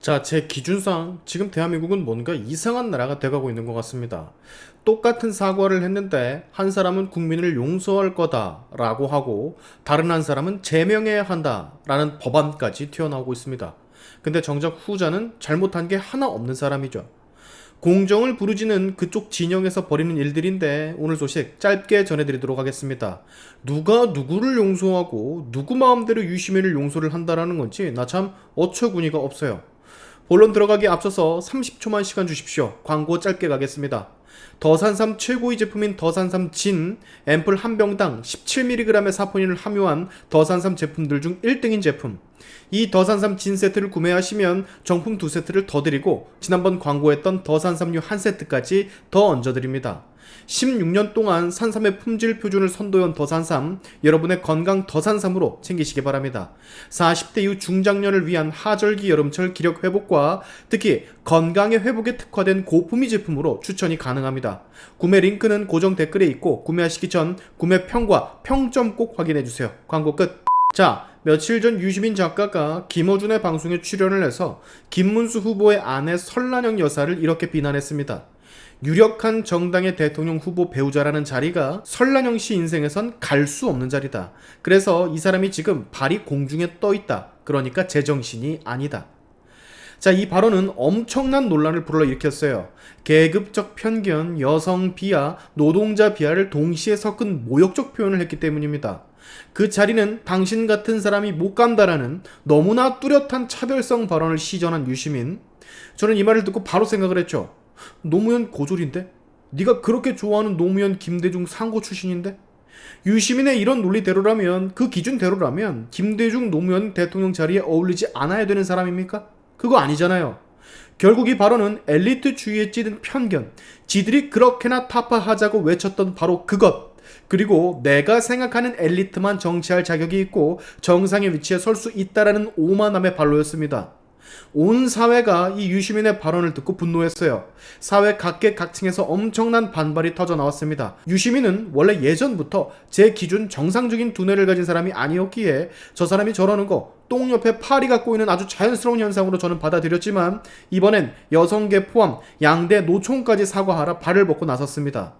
자, 제 기준상 지금 대한민국은 뭔가 이상한 나라가 돼가고 있는 것 같습니다. 똑같은 사과를 했는데 한 사람은 국민을 용서할 거다라고 하고 다른 한 사람은 제명해야 한다라는 법안까지 튀어나오고 있습니다. 근데 정작 후자는 잘못한 게 하나 없는 사람이죠. 공정을 부르지는 그쪽 진영에서 벌이는 일들인데 오늘 소식 짧게 전해드리도록 하겠습니다. 누가 누구를 용서하고 누구 마음대로 유시민을 용서를 한다라는 건지 나 참 어처구니가 없어요. 본론 들어가기 앞서서 30초만 시간 주십시오. 광고 짧게 가겠습니다. 더산삼 최고의 제품인 더산삼 진, 앰플 한 병당 17mg의 사포닌을 함유한 더산삼 제품들 중 1등인 제품. 이 더산삼 진 세트를 구매하시면 정품 2세트를 더 드리고 지난번 광고했던 더산삼류 1세트까지 더 얹어드립니다. 16년 동안 산삼의 품질 표준을 선도해온 더산삼, 여러분의 건강 더산삼으로 챙기시기 바랍니다. 40대 이후 중장년을 위한 하절기 여름철 기력 회복과 특히 건강의 회복에 특화된 고품위 제품으로 추천이 가능합니다. 구매 링크는 고정 댓글에 있고 구매하시기 전 구매 평과 평점 꼭 확인해주세요. 광고 끝. 자, 며칠 전 유시민 작가가 김어준의 방송에 출연을 해서 김문수 후보의 아내 설란영 여사를 이렇게 비난했습니다. 유력한 정당의 대통령 후보 배우자라는 자리가 설란영 씨 인생에선 갈 수 없는 자리다. 그래서 이 사람이 지금 발이 공중에 떠 있다. 그러니까 제정신이 아니다. 자, 이 발언은 엄청난 논란을 불러일으켰어요. 계급적 편견, 여성 비하, 노동자 비하를 동시에 섞은 모욕적 표현을 했기 때문입니다. 그 자리는 당신 같은 사람이 못 간다라는 너무나 뚜렷한 차별성 발언을 시전한 유시민. 저는 이 말을 듣고 바로 생각을 했죠. 노무현 고졸인데? 네가 그렇게 좋아하는 노무현 김대중 상고 출신인데? 유시민의 이런 논리대로라면, 그 기준대로라면 김대중 노무현 대통령 자리에 어울리지 않아야 되는 사람입니까? 그거 아니잖아요. 결국 이 발언은 엘리트주의에 찌든 편견, 지들이 그렇게나 타파하자고 외쳤던 바로 그것, 그리고 내가 생각하는 엘리트만 정치할 자격이 있고 정상의 위치에 설 수 있다라는 오만함의 발로였습니다. 온 사회가 이 유시민의 발언을 듣고 분노했어요. 사회 각계각층에서 엄청난 반발이 터져 나왔습니다. 유시민은 원래 예전부터 제 기준 정상적인 두뇌를 가진 사람이 아니었기에 저 사람이 저러는 거 똥 옆에 파리가 꼬이는 아주 자연스러운 현상으로 저는 받아들였지만 이번엔 여성계 포함 양대 노총까지 사과하라 발을 벗고 나섰습니다.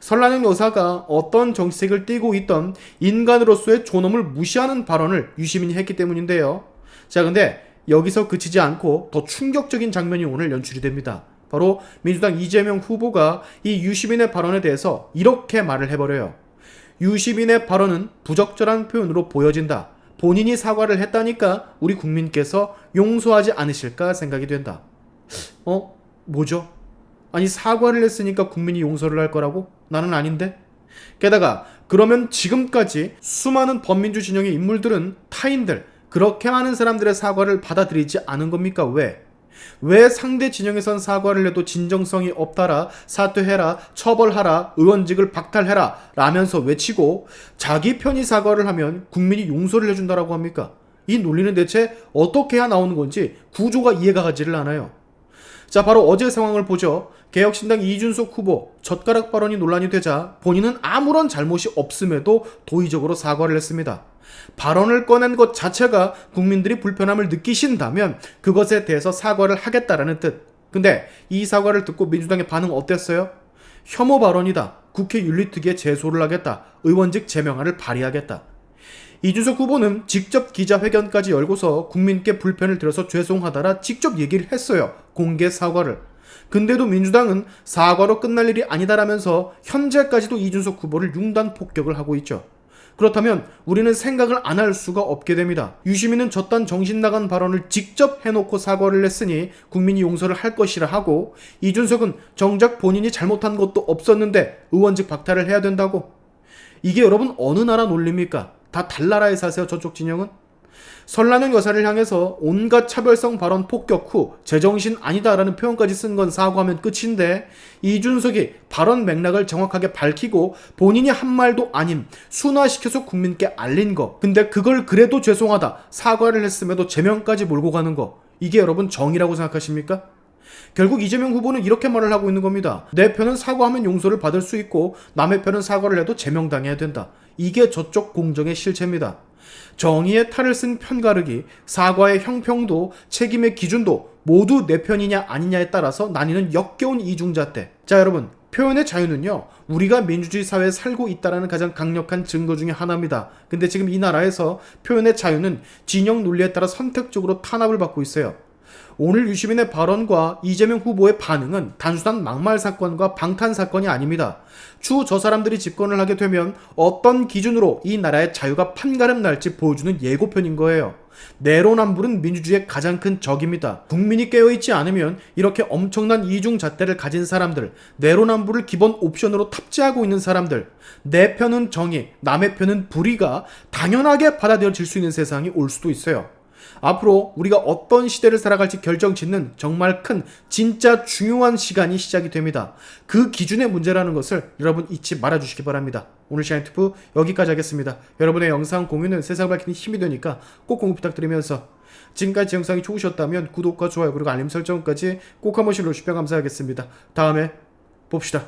설란영 여사가 어떤 정책을 띠고 있던 인간으로서의 존엄을 무시하는 발언을 유시민이 했기 때문인데요. 자, 근데 여기서 그치지 않고 더 충격적인 장면이 오늘 연출이 됩니다. 바로 민주당 이재명 후보가 이 유시민의 발언에 대해서 이렇게 말을 해버려요. 유시민의 발언은 부적절한 표현으로 보여진다. 본인이 사과를 했다니까 우리 국민께서 용서하지 않으실까 생각이 된다. 뭐죠? 아니, 사과를 했으니까 국민이 용서를 할 거라고? 나는 아닌데? 게다가 그러면 지금까지 수많은 범민주 진영의 인물들은 타인들, 그렇게 많은 사람들의 사과를 받아들이지 않은 겁니까? 왜 상대 진영에선 사과를 해도 진정성이 없다라, 사퇴해라, 처벌하라, 의원직을 박탈해라 라면서 외치고 자기 편이 사과를 하면 국민이 용서를 해준다라고 합니까? 이 논리는 대체 어떻게 해야 나오는 건지 구조가 이해가 가지를 않아요. 자, 바로 어제 상황을 보죠. 개혁신당 이준석 후보 젓가락 발언이 논란이 되자 본인은 아무런 잘못이 없음에도 도의적으로 사과를 했습니다. 발언을 꺼낸 것 자체가 국민들이 불편함을 느끼신다면 그것에 대해서 사과를 하겠다라는 뜻. 근데 이 사과를 듣고 민주당의 반응 어땠어요? 혐오 발언이다. 국회 윤리특위에 제소를 하겠다. 의원직 제명안을 발의하겠다. 이준석 후보는 직접 기자회견까지 열고서 국민께 불편을 드려서 죄송하다라 직접 얘기를 했어요. 공개 사과를. 근데도 민주당은 사과로 끝날 일이 아니다라면서 현재까지도 이준석 후보를 융단 폭격을 하고 있죠. 그렇다면 우리는 생각을 안 할 수가 없게 됩니다. 유시민은 저딴 정신 나간 발언을 직접 해놓고 사과를 했으니 국민이 용서를 할 것이라 하고, 이준석은 정작 본인이 잘못한 것도 없었는데 의원직 박탈을 해야 된다고? 이게 여러분 어느 나라 논리입니까? 다 달나라에 사세요, 저쪽 진영은? 설란영 여사를 향해서 온갖 차별성 발언 폭격 후 제정신 아니다라는 표현까지 쓴 건 사과하면 끝인데, 이준석이 발언 맥락을 정확하게 밝히고 본인이 한 말도 아님 순화시켜서 국민께 알린 거, 근데 그걸 그래도 죄송하다 사과를 했음에도 제명까지 몰고 가는 거, 이게 여러분 정의라고 생각하십니까? 결국 이재명 후보는 이렇게 말을 하고 있는 겁니다. 내 편은 사과하면 용서를 받을 수 있고 남의 편은 사과를 해도 제명당해야 된다. 이게 저쪽 공정의 실체입니다. 정의의 탈을 쓴 편가르기, 사과의 형평도, 책임의 기준도 모두 내 편이냐 아니냐에 따라서 나뉘는 역겨운 이중잣대. 자, 여러분, 표현의 자유는요, 우리가 민주주의 사회에 살고 있다는 가장 강력한 증거 중에 하나입니다. 근데 지금 이 나라에서 표현의 자유는 진영 논리에 따라 선택적으로 탄압을 받고 있어요. 오늘 유시민의 발언과 이재명 후보의 반응은 단순한 막말 사건과 방탄 사건이 아닙니다. 추후 저 사람들이 집권을 하게 되면 어떤 기준으로 이 나라의 자유가 판가름 날지 보여주는 예고편인 거예요. 내로남불은 민주주의의 가장 큰 적입니다. 국민이 깨어있지 않으면 이렇게 엄청난 이중잣대를 가진 사람들, 내로남불을 기본 옵션으로 탑재하고 있는 사람들, 내 편은 정의, 남의 편은 불의가 당연하게 받아들여질 수 있는 세상이 올 수도 있어요. 앞으로 우리가 어떤 시대를 살아갈지 결정짓는 정말 큰 진짜 중요한 시간이 시작이 됩니다. 그 기준의 문제라는 것을 여러분 잊지 말아주시기 바랍니다. 오늘 시간투프 여기까지 하겠습니다. 여러분의 영상 공유는 세상 밝히는 힘이 되니까 꼭 공유 부탁드리면서 지금까지 영상이 좋으셨다면 구독과 좋아요 그리고 알림 설정까지 꼭 한 번씩 눌러주시면 감사하겠습니다. 다음에 봅시다.